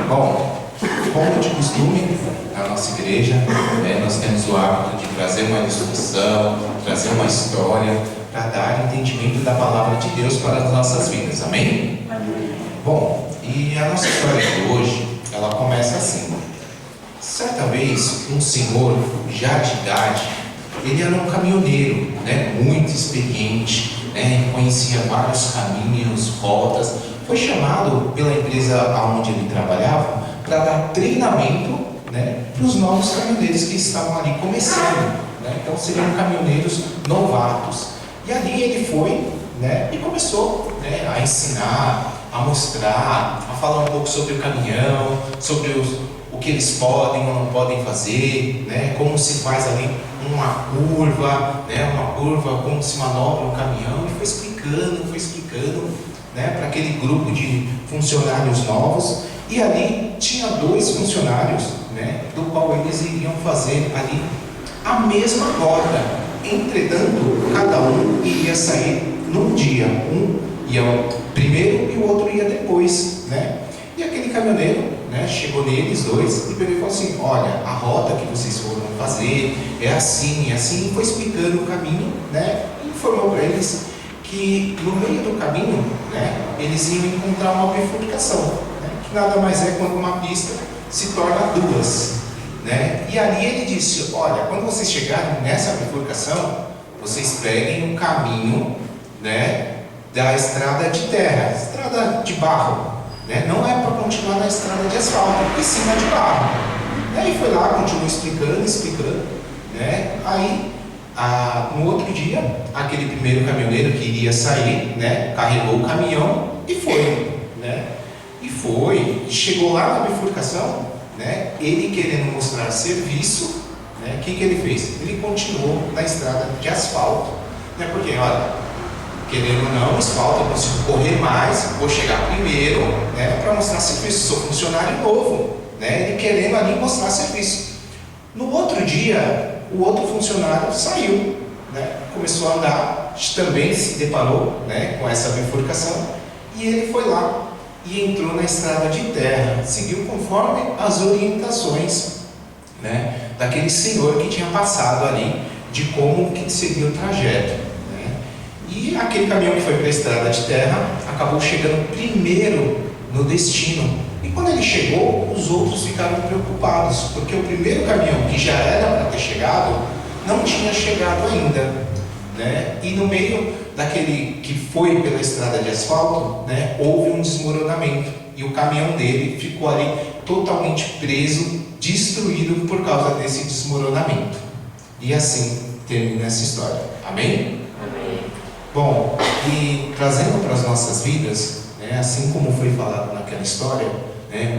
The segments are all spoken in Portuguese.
Bom, como de costume, na nossa igreja, nós temos o hábito de trazer uma ilustração, trazer uma história, para dar entendimento da palavra de Deus para as nossas vidas, amém? Bom, e a nossa história de hoje, ela começa assim. Certa vez, um senhor, já de idade, ele era um caminhoneiro, muito experiente, conhecia vários caminhos, rotas, foi chamado pela empresa onde ele trabalhava para dar treinamento para os novos caminhoneiros que estavam ali começando, então seriam caminhoneiros novatos. E ali ele foi e começou a ensinar, a mostrar, a falar um pouco sobre o caminhão, sobre o que eles podem ou não podem fazer, como se faz ali uma curva, como se manobra um caminhão, e foi explicando para aquele grupo de funcionários novos. E ali tinha 2 funcionários, do qual eles iriam fazer ali a mesma rota. Entretanto, cada um iria sair num dia. Um ia primeiro e o outro ia depois, E aquele caminhoneiro, chegou neles 2 e pegou e falou assim: olha, a rota que vocês foram fazer é assim, e foi explicando o caminho, e informou para eles que no meio do caminho, eles iam encontrar uma bifurcação, que nada mais é quando uma pista se torna 2. E ali ele disse: olha, quando vocês chegarem nessa bifurcação, vocês peguem um caminho da estrada de terra, estrada de barro, não é para continuar na estrada de asfalto, e sim na de barro. E foi lá, continuou explicando, aí no outro dia, aquele primeiro caminhoneiro que iria sair, carregou o caminhão e foi, e chegou lá na bifurcação, ele querendo mostrar serviço, o que ele fez? Ele continuou na estrada de asfalto, porque, olha, querendo ou não, asfalto, eu consigo correr mais, vou chegar primeiro, para mostrar serviço, sou funcionário novo, ele querendo ali mostrar serviço. No outro dia, o outro funcionário saiu, começou a andar, também se deparou com essa bifurcação, e ele foi lá e entrou na estrada de terra, seguiu conforme as orientações daquele senhor que tinha passado ali, de como que seria o trajeto. E aquele caminhão que foi para a estrada de terra acabou chegando primeiro no destino. E quando ele chegou, os outros ficaram preocupados, porque o primeiro caminhão, que já era para ter chegado, não tinha chegado ainda. E no meio daquele que foi pela estrada de asfalto, houve um desmoronamento. E o caminhão dele ficou ali totalmente preso, destruído por causa desse desmoronamento. E assim termina essa história. Amém? Amém. Bom, e trazendo para as nossas vidas, assim como foi falado naquela história,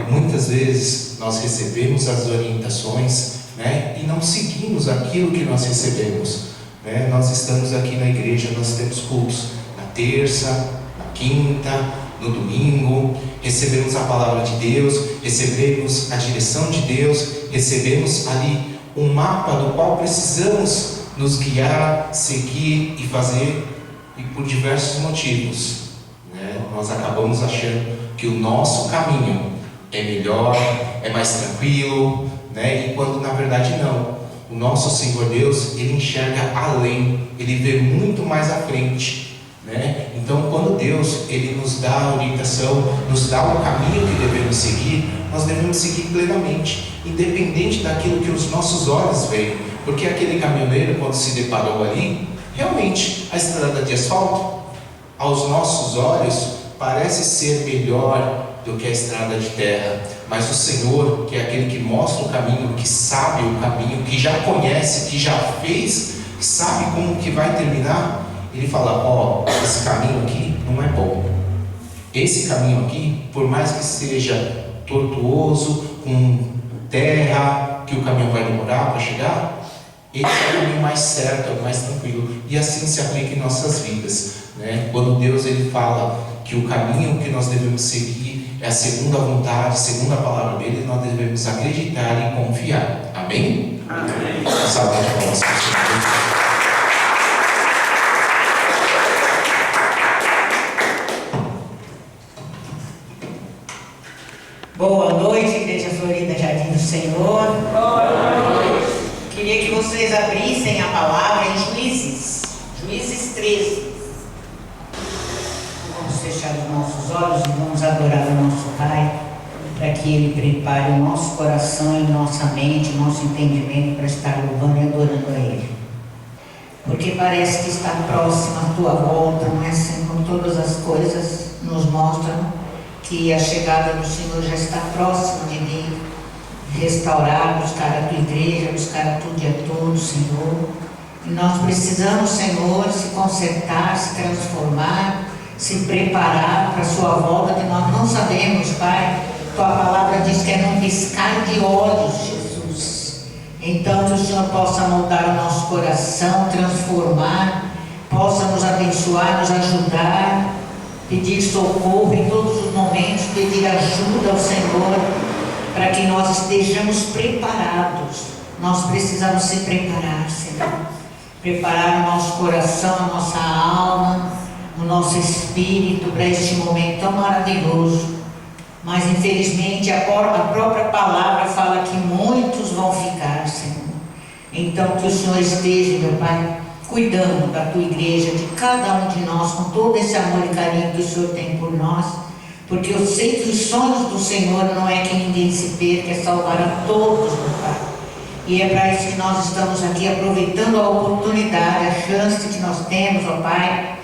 muitas vezes nós recebemos as orientações, e não seguimos aquilo que nós recebemos. Nós estamos aqui na igreja, nós temos cultos na terça, na quinta, no domingo, recebemos a palavra de Deus, recebemos a direção de Deus, recebemos ali um mapa do qual precisamos nos guiar, seguir e fazer, e por diversos motivos, nós acabamos achando que o nosso caminho é melhor, é mais tranquilo, e quando na verdade não. O nosso Senhor Deus, Ele enxerga além, Ele vê muito mais à frente, Então, quando Deus, Ele nos dá a orientação, nos dá o caminho que devemos seguir, nós devemos seguir plenamente, independente daquilo que os nossos olhos veem, porque aquele caminhoneiro, quando se deparou ali, realmente, a estrada de asfalto, aos nossos olhos, parece ser melhor do que a estrada de terra, mas o Senhor, que é aquele que mostra o caminho, que sabe o caminho, que já conhece, que já fez, que sabe como que vai terminar, Ele fala: esse caminho aqui não é bom, esse caminho aqui, por mais que seja tortuoso, com terra, que o caminhão vai demorar para chegar, esse é o caminho mais certo, é o mais tranquilo. E assim se aplica em nossas vidas, Quando Deus ele fala que o caminho que nós devemos seguir é a segunda vontade, segundo a palavra dele, nós devemos acreditar e confiar. Amém? Amém. Salve de palmas. Boa noite, Igreja Florida Jardim do Senhor. Boa noite. Queria que vocês abrissem a palavra em Juízes 13. Vamos fechar os nossos olhos e vamos adorar o nosso Pai, para que Ele prepare o nosso coração e nossa mente, nosso entendimento para estar louvando e adorando a Ele. Porque parece que está próximo à tua volta, não é, Senhor? Todas as coisas nos mostram que a chegada do Senhor já está próxima de vir restaurar, buscar a tua igreja, buscar a tudo e a todos, Senhor. E nós precisamos, Senhor, se consertar, se transformar, se preparar para a sua volta, que nós não sabemos, Pai. Tua palavra diz que é num piscar de olhos, Jesus. Então que o Senhor possa moldar o nosso coração, transformar, possa nos abençoar, nos ajudar, pedir socorro em todos os momentos, pedir ajuda ao Senhor, para que nós estejamos preparados. Nós precisamos se preparar, Senhor. Preparar o nosso coração, a nossa alma, o nosso espírito para este momento tão maravilhoso. Mas infelizmente a própria palavra fala que muitos vão ficar, Senhor. Então que o Senhor esteja, meu Pai, cuidando da tua igreja, de cada um de nós, com todo esse amor e carinho que o Senhor tem por nós, porque eu sei que os sonhos do Senhor não é que ninguém se perca, é salvar a todos, meu Pai. E é para isso que nós estamos aqui, aproveitando a oportunidade, a chance que nós temos, ó Pai,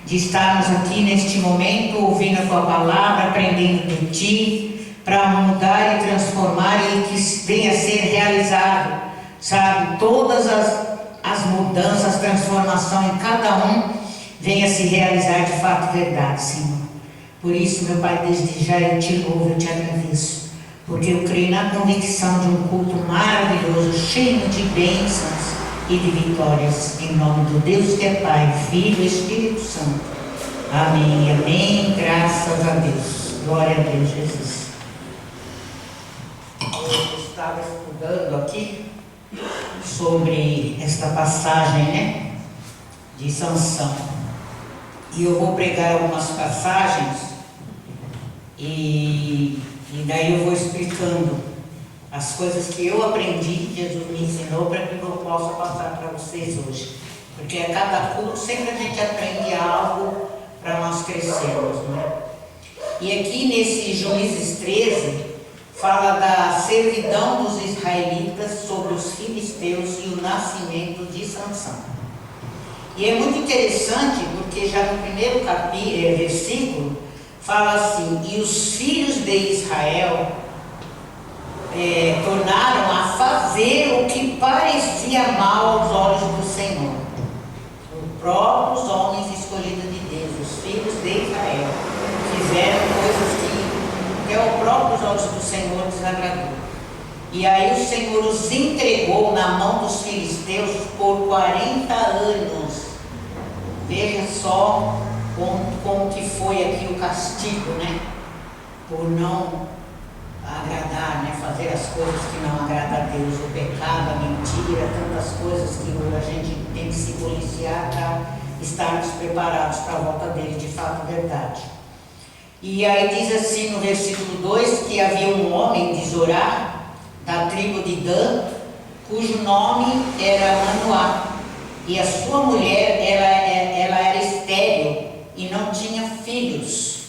de estarmos aqui neste momento, ouvindo a tua palavra, aprendendo de ti, para mudar e transformar e que venha a ser realizado, sabe, todas as mudanças, transformação em cada um venha se realizar de fato verdade, Senhor. Por isso, meu Pai, desde já eu te louvo, eu te agradeço, porque eu creio na convicção de um culto maravilhoso, cheio de bênçãos e de vitórias, em nome do Deus que é Pai, Filho e Espírito Santo. Amém, amém, graças a Deus. Glória a Deus, Jesus. Eu estava estudando aqui sobre esta passagem, né, de Sansão. E eu vou pregar algumas passagens e daí eu vou explicando as coisas que eu aprendi, Jesus me ensinou, para que eu possa passar para vocês hoje. Porque a cada culto sempre a gente aprende algo para nós crescermos, né? E aqui nesse Juízes 13, fala da servidão dos israelitas sobre os filisteus e o nascimento de Sansão. E é muito interessante porque já no primeiro versículo fala assim: e os filhos de Israel tornaram a fazer o que parecia mal aos olhos do Senhor. Os próprios homens escolhidos de Deus, os filhos de Israel, fizeram coisas que aos próprios olhos do Senhor desagradou. E aí o Senhor os entregou na mão dos filisteus por 40 anos. Veja só como que foi aqui o castigo, né? Por não agradar, né? Fazer as coisas que não agradam a Deus, o pecado, a mentira, tantas coisas que a gente tem que se policiar para estarmos preparados para a volta dele, de fato, verdade. E aí diz assim no versículo 2 que havia um homem de Zorá, da tribo de Dan, cujo nome era Manoá, e a sua mulher ela era estéril e não tinha filhos.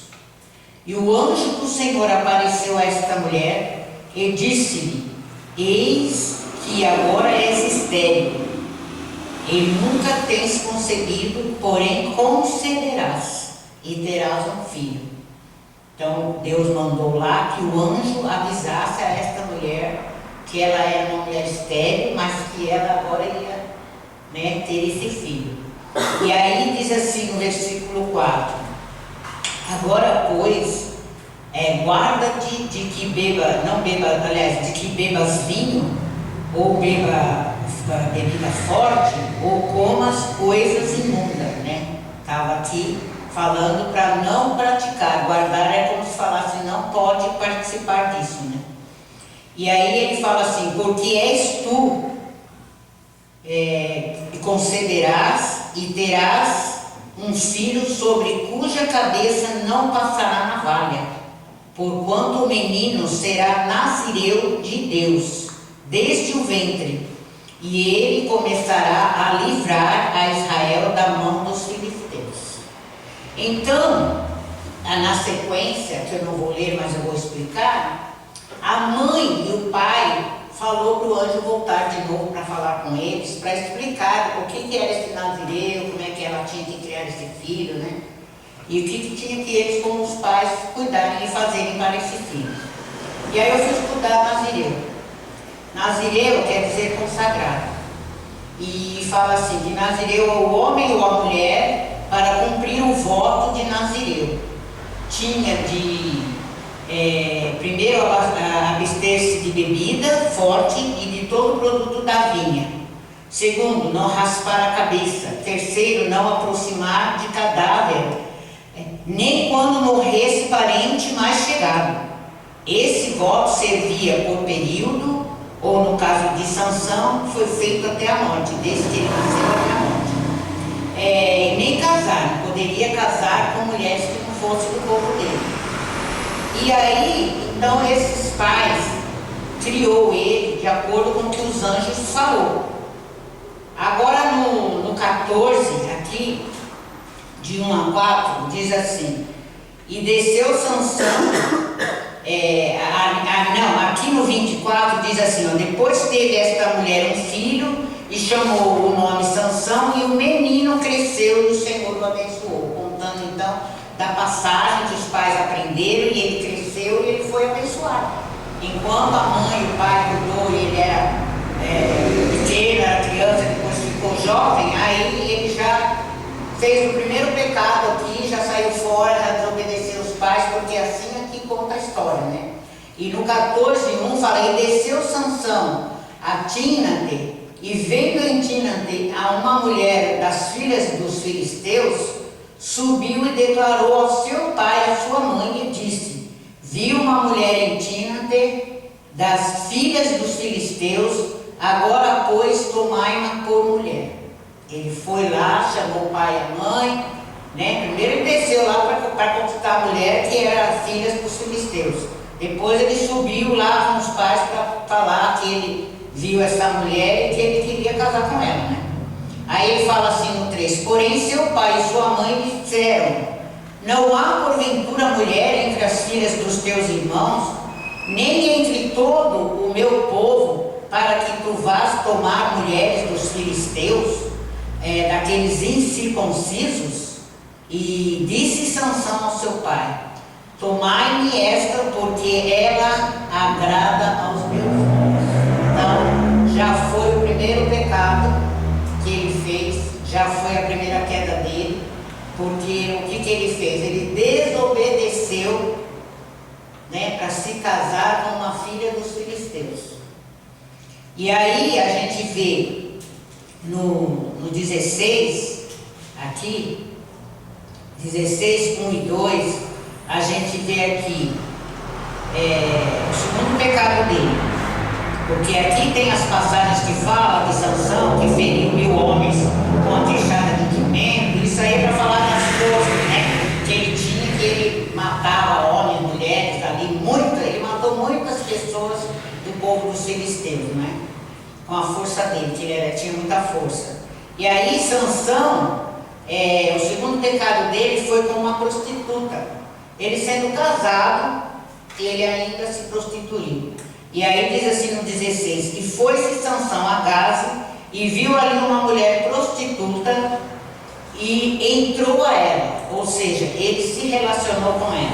E o anjo do Senhor apareceu a esta mulher e disse-lhe: eis que agora és estéril, e nunca tens concebido, porém concederás, e terás um filho. Então Deus mandou lá que o anjo avisasse a esta mulher que ela era uma mulher estéril, mas que ela agora ia, né, ter esse filho. E aí diz assim no versículo 4: agora, pois, guarda de que de que bebas vinho, ou beba bebida forte, ou comas coisas imundas, né? Estava aqui falando para não praticar. Guardar é como se falasse, não pode participar disso, né? E aí ele fala assim: porque és tu, e concederás e terás um filho sobre cuja cabeça não passará navalha, porquanto o menino será nazireu de Deus, desde o ventre, e ele começará a livrar a Israel da mão dos filisteus. Então, na sequência, que eu não vou ler, mas eu vou explicar, a mãe e o pai falou para o anjo voltar de novo para falar com eles, para explicar o que era esse nazireu, como é que ela tinha que criar esse filho, né? E o que tinha que eles, como os pais, cuidarem e fazerem para esse filho. E aí eu fui estudar nazireu. Nazireu quer dizer consagrado. E fala assim, que nazireu é o homem ou a mulher para cumprir o voto de nazireu. Tinha de, primeiro, abster-se de bebida forte e de todo o produto da vinha. Segundo, não raspar a cabeça. Terceiro, não aproximar de cadáver, nem quando morresse parente mais chegado. Esse voto servia por período, ou no caso de Sansão, foi feito até a morte, desde que ele nasceu até a morte. Nem casar, poderia casar com mulheres que não fossem do povo dele. E aí, então, esses pais criou ele de acordo com o que os anjos falou. Agora no 14, aqui, de 1 a 4, diz assim, e desceu Sansão, aqui no 24 diz assim, ó, depois teve esta mulher um filho e chamou o nome Sansão, e o menino cresceu e o Senhor o abençoou, contando então da passagem que os pais aprenderam, e ele cresceu e ele foi abençoado. Enquanto a mãe e o pai cuidou e ele era pequeno, era criança, depois ficou jovem, aí ele já fez o primeiro pecado aqui, já saiu fora, já desobedeceu os pais, porque assim aqui conta a história, né? E no 14:1 fala, e desceu Sansão a Tínate, e vendo em Tínate a uma mulher das filhas dos filisteus, subiu e declarou ao seu pai e à sua mãe, e disse, vi uma mulher em Tínate das filhas dos filisteus, agora pois tomai-ma por mulher. Ele foi lá, chamou o pai e a mãe, né? Primeiro ele desceu lá para conquistar a mulher, que era filha dos filisteus. Depois ele subiu lá com os pais para falar que ele viu essa mulher e que ele queria casar com ela, né? Aí ele fala assim no 3, porém seu pai e sua mãe disseram, não há porventura mulher entre as filhas dos teus irmãos, nem entre todo o meu povo, para que tu vás tomar mulheres dos filisteus, daqueles incircuncisos? E disse Sansão ao seu pai, tomai-me esta, porque ela agrada aos meus olhos. Então, já foi o primeiro pecado que ele fez, já foi a primeira queda dele, porque o que ele fez? Ele desobedeceu, né, para se casar com uma filha dos filisteus. E aí a gente vê no 16, aqui, 16, 1 e 2, a gente vê aqui o segundo pecado dele. Porque aqui tem as passagens que falam de Sansão, que feriu 1000 homens com a queixada de jumento. Isso aí é para falar das forças, né, que ele tinha, que ele matava homens, mulheres ali, ele matou muitas pessoas do povo dos filisteus, né, com a força dele, que ele tinha muita força. E aí Sansão, o segundo pecado dele foi com uma prostituta. Ele sendo casado, ele ainda se prostituiu. E aí diz assim no 16, que foi-se Sansão a Gaza e viu ali uma mulher prostituta e entrou a ela, ou seja, ele se relacionou com ela.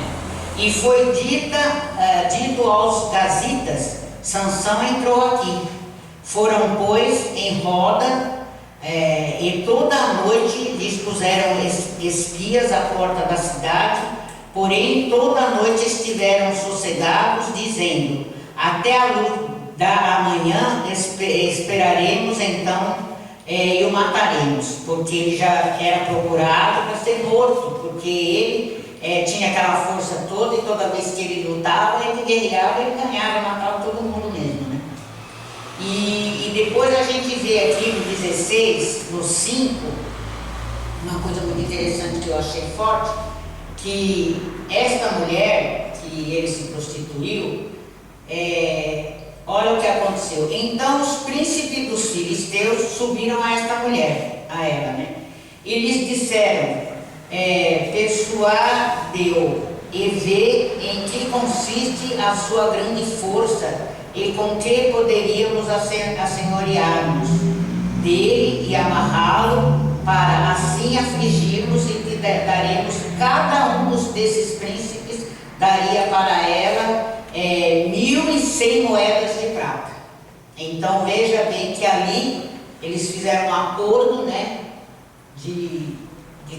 E foi dito aos gazitas, Sansão entrou aqui. Foram, pois, em roda, e toda a noite lhes puseram espias à porta da cidade, porém toda a noite estiveram sossegados, dizendo, até a luz da manhã esperaremos então e o mataremos, porque ele já era procurado para ser morto, porque ele tinha aquela força toda e toda vez que ele lutava, ele guerreava, ele ganhava, matava todo mundo mesmo, né? E depois a gente vê aqui no 16, no 5, uma coisa muito interessante que eu achei forte, que esta mulher, que que ele se prostituiu, olha o que aconteceu. Então os príncipes dos filisteus subiram a esta mulher, a ela, né? E lhes disseram, persuadeu e vê em que consiste a sua grande força e com que poderíamos assenhorear-nos dele e amarrá-lo, para assim afligirmos, e que daremos cada um desses príncipes daria para ela 1.100 moedas de prata. Então veja bem que ali eles fizeram um acordo, né, de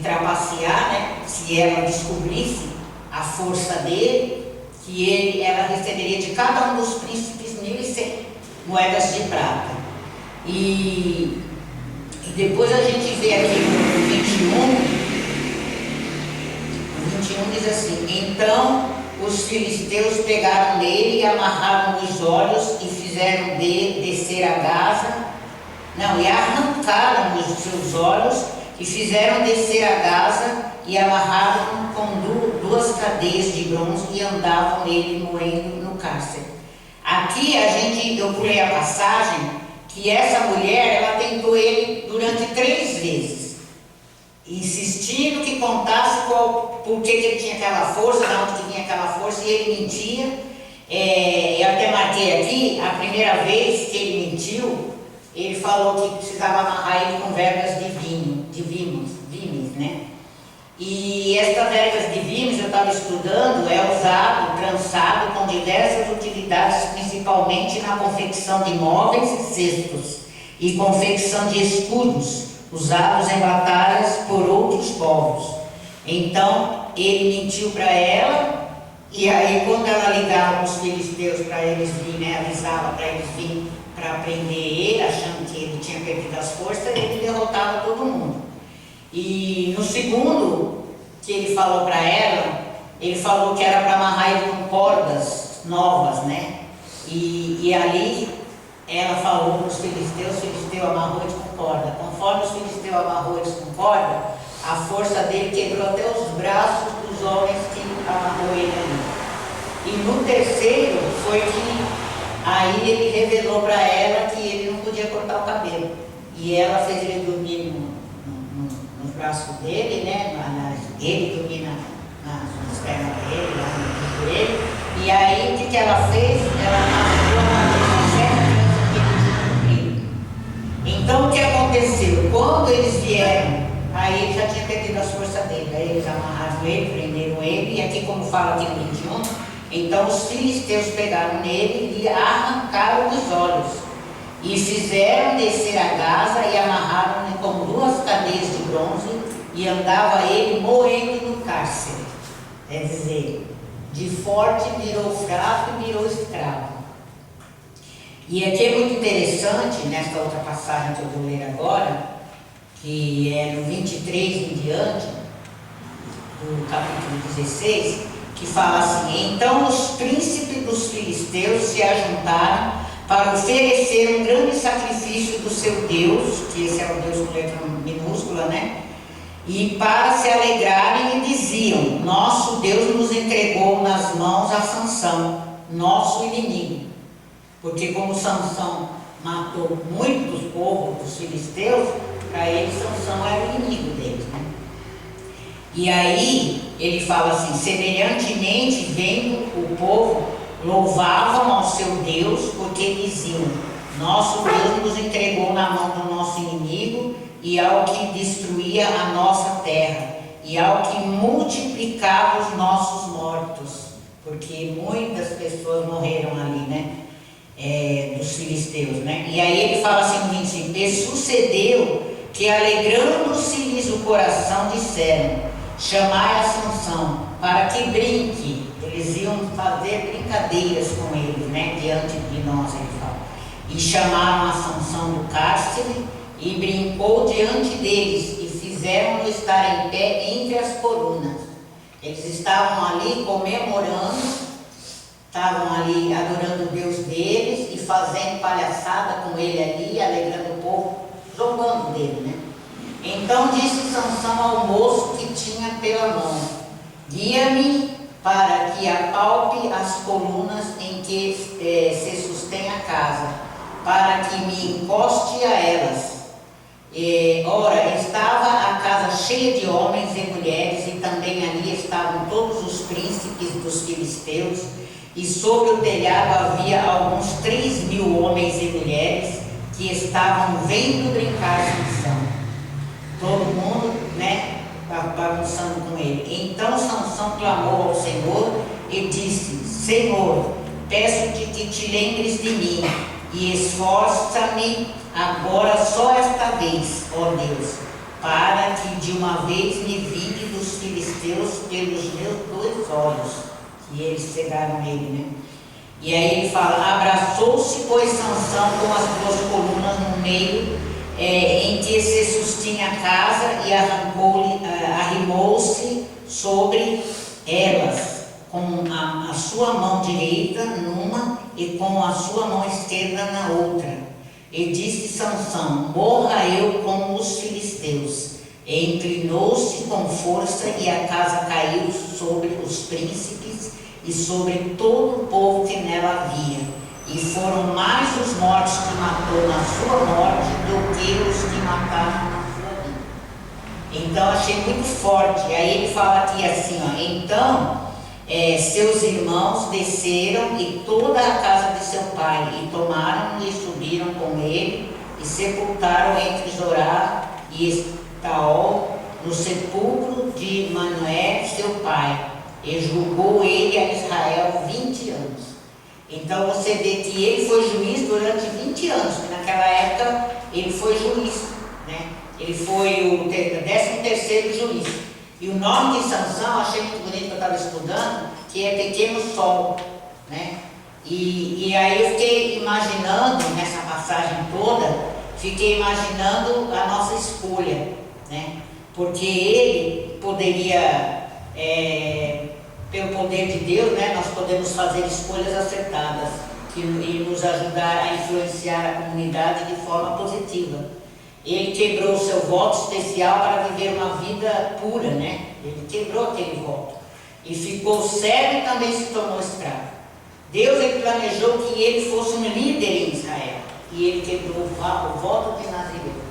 trapacear, né, se ela descobrisse a força dele, que ela receberia de cada um dos príncipes 1.100 moedas de prata. E depois a gente vê aqui no 21 diz assim: então os filisteus pegaram nele e amarraram os olhos e fizeram descer a Gaza, e arrancaram os seus olhos e fizeram descer a Gaza e amarraram com duas cadeias de bronze e andavam nele moendo no cárcere. Aqui eu pulei a passagem que essa mulher, ela tentou ele durante 3 vezes, insistindo que contasse por que ele tinha aquela força, de onde que vinha aquela força, e ele mentia. Eu até marquei aqui, a primeira vez que ele mentiu, ele falou que precisava amarrar ele com vergas de vimes, né? E estas vergas de vimes, eu estava estudando, é usado, trançado com diversas utilidades, principalmente na confecção de móveis e cestos, e confecção de escudos, usados em batalhas por outros povos. Então, ele mentiu para ela, e aí quando ela ligava os filisteus para eles virem, né, avisava para eles virem para prender ele, achando que ele tinha perdido as forças, ele derrotava todo mundo. E no segundo que ele falou para ela, ele falou que era para amarrar ele com cordas novas, né? E ali ela falou para os filisteus, o filisteu amarrou eles com corda. Conforme os filisteus amarrou eles com corda, a força dele quebrou até os braços dos homens que amarrou ele ali. E no terceiro foi que aí ele revelou para ela que ele não podia cortar o cabelo. E ela fez ele dormir nos braços dele, né? Ele dormia nas pernas dele, lá no joelho. E aí o que ela fez? Ela amarrou uma que ele tinha cumprido. Então o que aconteceu? Quando eles vieram, aí ele já tinha perdido as forças dele. Aí eles amarraram ele, prenderam ele, e aqui como fala aqui no 21, então os filisteus pegaram nele e arrancaram os olhos. E fizeram descer a Gaza e amarraram-lhe com 2 cadeias de bronze e andava ele moendo no cárcere. Quer dizer, de forte virou fraco e virou escravo. E aqui é muito interessante, nesta outra passagem que eu vou ler agora, que é no 23 em diante, do capítulo 16, que fala assim: então os príncipes dos filisteus se ajuntaram para oferecer um grande sacrifício do seu Deus, que esse é o Deus com letra minúscula, né? E para se alegrarem, e diziam: nosso Deus nos entregou nas mãos a Sansão, nosso inimigo. Porque como Sansão matou muitos povos dos filisteus, para eles Sansão era o inimigo deles, né? E aí ele fala assim: semelhantemente, vendo o povo, louvavam ao seu Deus, porque diziam: nosso Deus nos entregou na mão do nosso inimigo e ao que destruía a nossa terra e ao que multiplicava os nossos mortos, porque muitas pessoas morreram ali, né? Dos filisteus, né? E aí ele fala assim no 25: e sucedeu que, alegrando-se-lhes o coração, disseram: chamai a Sansão para que brinque. Eles iam fazer brincadeiras com eles, né? Diante de nós, ele fala. E chamaram a Sansão do cárcere e brincou diante deles e fizeram-no estar em pé entre as colunas. Eles estavam ali comemorando, estavam ali adorando o Deus deles e fazendo palhaçada com ele ali, alegrando o povo, zombando dele, né? Então disse Sansão ao moço que tinha pela mão: guia-me para que apalpe as colunas em que se sustém a casa, para que me encoste a elas. Ora, estava a casa cheia de homens e mulheres, e também ali estavam todos os príncipes dos filisteus, e sobre o telhado havia alguns 3.000 homens e mulheres que estavam vendo brincar Sansão. Todo mundo, né, bagunçando com ele. Então Sansão clamou ao Senhor e disse: Senhor, peço-te que te lembres de mim e esforça-me agora só esta vez, ó Deus, para que de uma vez me vingue dos filisteus pelos meus 2 olhos. E eles cegaram ele, né? E aí ele fala: abraçou-se, pois, Sansão com as 2 colunas no meio, em que se sustinha a casa, e arrimou-se sobre elas, com a sua mão direita numa e com a sua mão esquerda na outra. E disse Sansão: morra eu com os filisteus. E inclinou-se com força, e a casa caiu sobre os príncipes e sobre todo o povo que nela havia. E foram mais os mortos que matou na sua morte do que os que mataram na sua vida. Então achei muito forte. Aí ele fala aqui assim, ó: então seus irmãos desceram e toda a casa de seu pai, e tomaram e subiram com ele, e sepultaram entre Zorá e Estaol, no sepulcro de Manoé, seu pai, e julgou ele a Israel 20 anos. Então você vê que ele foi juiz durante 20 anos, porque naquela época ele foi juiz, né? Ele foi o 13º juiz. E o nome de Sansão, achei muito bonito, que eu estava estudando, que é Pequeno Sol, né? E aí eu fiquei imaginando, nessa passagem toda, fiquei imaginando a nossa escolha, né? Porque ele poderia, pelo poder de Deus, né, nós podemos fazer escolhas acertadas e nos ajudar a influenciar a comunidade de forma positiva. Ele quebrou o seu voto especial para viver uma vida pura, né? Ele quebrou aquele voto. E ficou cego e também se tornou escravo. Deus ele planejou que ele fosse um líder em Israel. E ele quebrou o voto de Nazireu.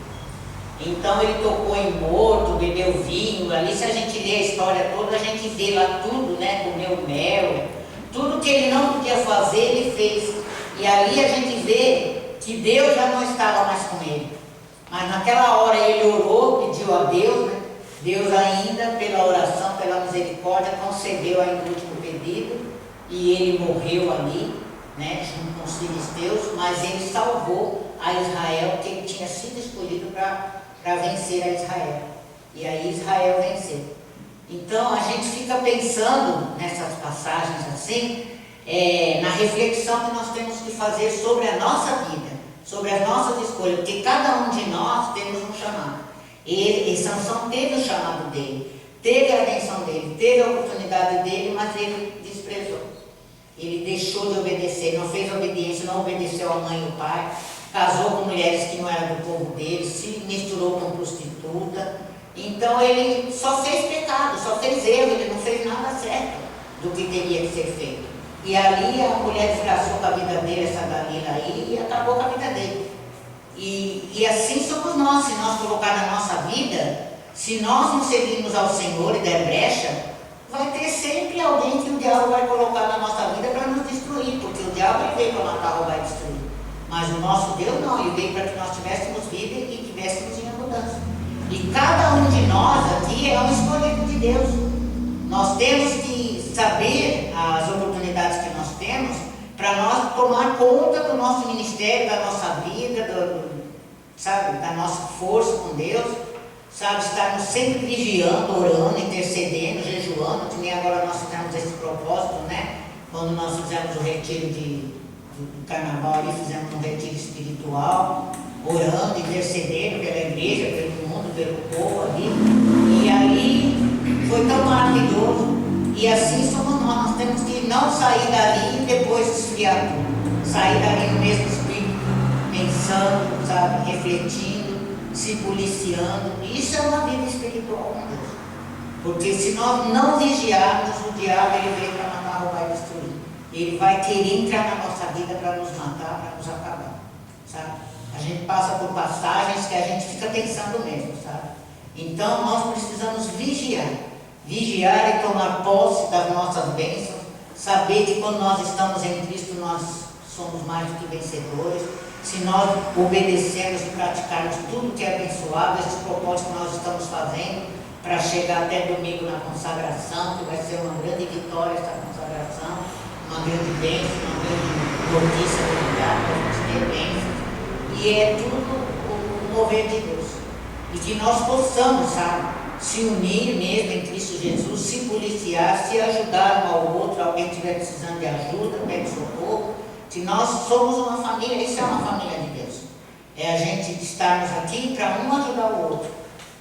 Então ele tocou em morto, bebeu vinho. Ali, se a gente lê a história toda, a gente vê lá tudo, né? Comeu mel. Tudo que ele não podia fazer, ele fez. E ali a gente vê que Deus já não estava mais com ele. Mas naquela hora ele orou, pediu a Deus, né? Deus ainda, pela oração, pela misericórdia, concedeu ainda o último pedido, e ele morreu ali, né, junto com os filisteus, mas ele salvou a Israel, que ele tinha sido escolhido para vencer a Israel. E aí Israel venceu. Então a gente fica pensando nessas passagens assim, na reflexão que nós temos que fazer sobre a nossa vida, sobre as nossas escolhas, porque cada um de nós temos um chamado. E Sansão teve o chamado dele, teve a atenção dele, teve a oportunidade dele, mas ele desprezou. Ele deixou de obedecer, não fez obediência, não obedeceu a mãe e o pai, casou com mulheres que não eram do povo dele, se misturou com prostituta. Então ele só fez pecado, só fez erro, ele não fez nada certo do que teria que ser feito. E ali a mulher desgraçou com a vida dele, essa Dalila aí, e acabou com a vida dele. E assim somos nós, se nós colocar na nossa vida, se nós não seguirmos ao Senhor e der brecha, vai ter sempre alguém que o diabo vai colocar na nossa vida para nos destruir, porque o diabo ele veio para matar, roubar e destruir. Mas o nosso Deus não, ele veio para que nós tivéssemos vida e tivéssemos em abundância. E cada um de nós aqui é um escolhido de Deus. Nós temos que saber as oportunidades que nós temos para nós tomar conta do nosso ministério, da nossa vida, da nossa força com Deus, estarmos sempre vigiando, orando, intercedendo, jejuando, que nem agora nós fizemos esse propósito, né? Quando nós fizemos o retiro do carnaval, ali fizemos um retiro espiritual, orando, intercedendo pela igreja, pelo mundo, pelo povo ali, e aí foi tão maravilhoso. E assim somos nós temos que não sair dali e depois esfriar tudo. Sair dali no mesmo espírito, pensando, refletindo, se policiando. Isso é uma vida espiritual com Deus. Porque se nós não vigiarmos, o diabo ele vem para matar, roubar e destruir. Ele vai querer entrar na nossa vida para nos matar, para nos acabar, sabe? A gente passa por passagens que a gente fica pensando mesmo, sabe? Então nós precisamos vigiar. Vigiar e tomar posse das nossas bênçãos, saber que quando nós estamos em Cristo nós somos mais do que vencedores. Se nós obedecermos e praticarmos tudo que é abençoado, esse propósito que nós estamos fazendo, para chegar até domingo na consagração, que vai ser uma grande vitória essa consagração, uma grande bênção, uma grande notícia obrigada para a gente ter bênçãos. E é tudo o mover de Deus. E que nós possamos, sabe, se unir mesmo em Cristo Jesus, se policiar, se ajudar um ao outro, alguém estiver precisando de ajuda, pede socorro. Que nós somos uma família, isso é uma família de Deus. É a gente estarmos aqui para um ajudar o outro,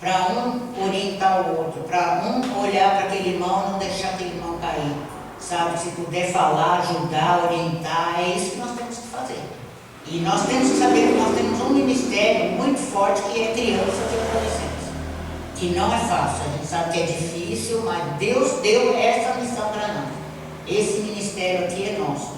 para um orientar o outro, para um olhar para aquele irmão e não deixar aquele irmão cair. Sabe, se puder falar, ajudar, orientar, é isso que nós temos que fazer. E nós temos que saber que nós temos um ministério muito forte que é crianças e adolescentes. Que não é fácil, a gente sabe que é difícil, mas Deus deu essa missão para nós. Esse ministério aqui é nosso.